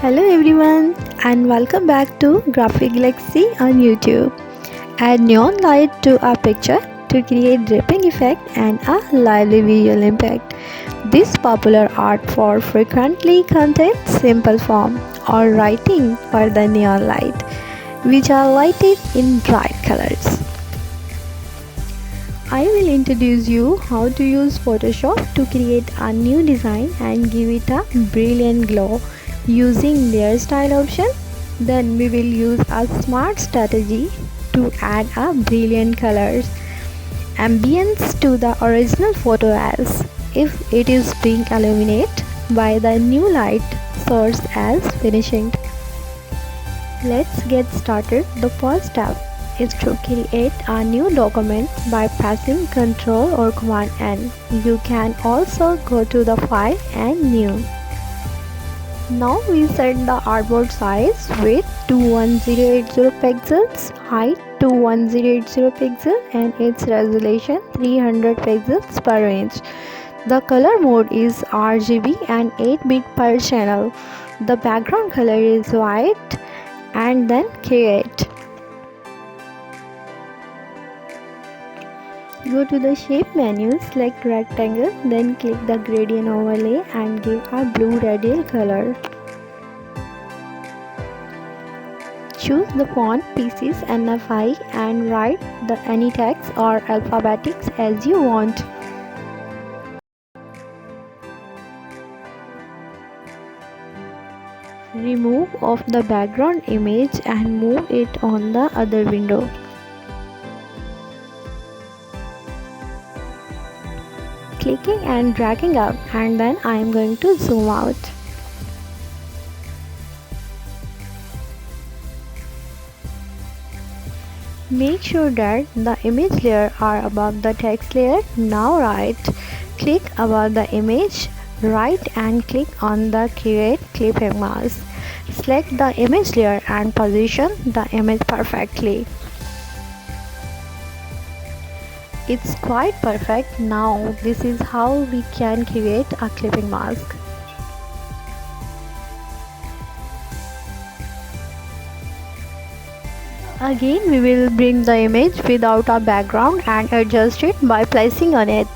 Hello everyone and welcome back to Graphic Galaxy on YouTube. Add neon light to a picture to create dripping effect and a lively visual impact. This popular art for frequently contains simple form or writing for the neon light, which are lighted in bright colors. I will introduce you how to use Photoshop to create a new design and give it a brilliant glow using layer style option. Then we will use a smart strategy to add a brilliant colors ambience to the original photo as if it is being illuminated by the new light source as finishing. Let's get started. The first step is to create a new document by pressing Ctrl or Command N. You can also go to the file and new. Now we set the artboard size with 21080 pixels, height 21080 pixels and its resolution 300 pixels per inch. The color mode is RGB and 8-bit per channel. The background color is white and then create. Go to the shape menu, select rectangle, then click the gradient overlay and give a blue radial color. Choose the font pieces NFI and write the any text or alphabetics as you want. Remove of the background image and move it on the other window. Clicking and dragging up, and then I am going to zoom out. Make sure that the image layer are above the text layer. Now right click above the image, right and click on the create clipping mask. Select the image layer and position the image perfectly. It's quite perfect. Now this is how we can create a clipping mask. Again we will bring the image without a background and adjust it by placing on it.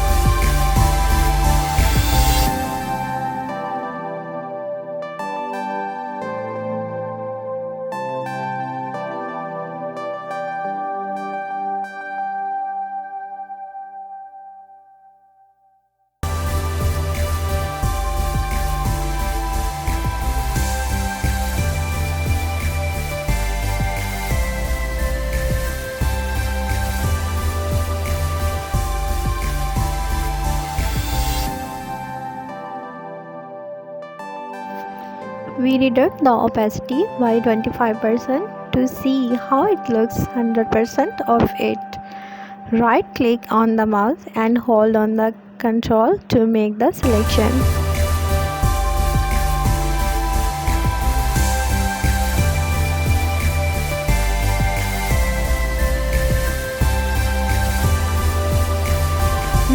We reduce the opacity by 25% to see how it looks 100% of it. Right click on the mouse and hold on the control to make the selection.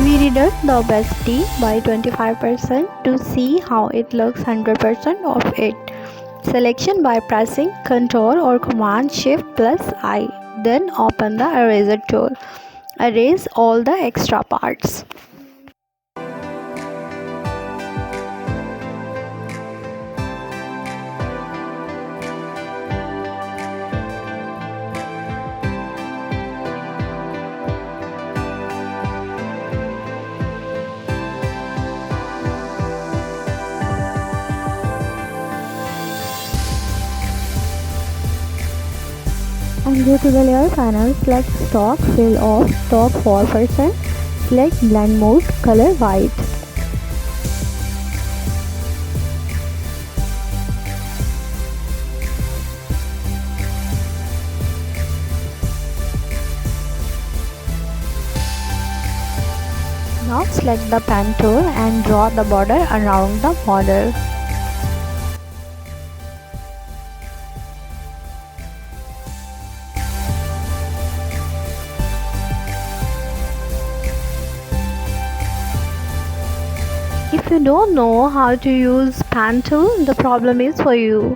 We reduce the opacity by 25% to see how it looks 100% of it. Selection by pressing Ctrl or Command Shift plus I. Then open the eraser tool. Erase all the extra parts. And go to the layer panel, select stock, fill off, top 4%, select blend mode, color white. Now select the pen tool and draw the border around the model. If you don't know how to use pen tool, the problem is for you.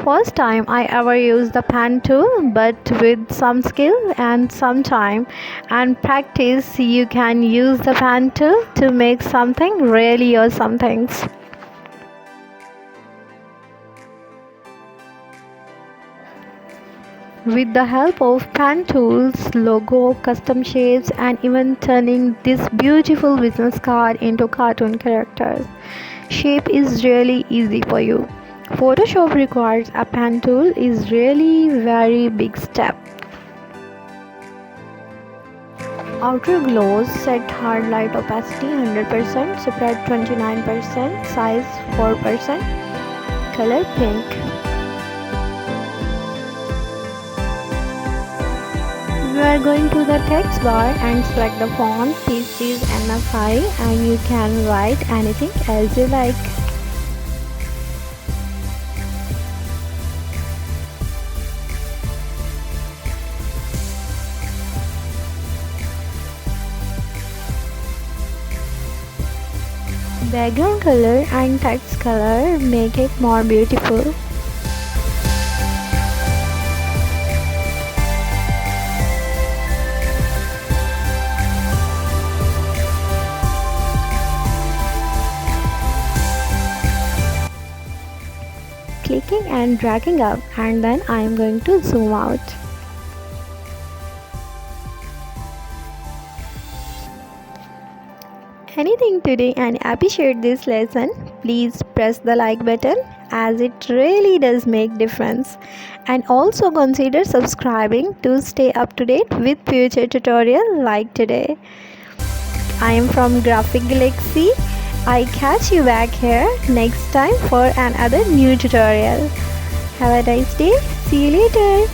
First time I ever used the pen tool, but with some skill and some time and practice, you can use the pen tool to make something really awesome things. With the help of pen tools, logo, custom shapes, and even turning this beautiful business card into cartoon characters, shape is really easy for you. Photoshop requires a pen tool is really very big step. Outer gloss, set hard light opacity 100%, spread 29%, size 4%, color pink. We are going to the text bar and select the font. This is NFI and you can write anything else you like. Background color and text color make it more beautiful. Clicking and dragging up, and then I am going to zoom out. Anything today and appreciate this lesson, please press the like button as it really does make difference, and also consider subscribing to stay up to date with future tutorial like today. I am from Graphic Galaxy. I catch you back here next time for another new tutorial. Have a nice day. See you later.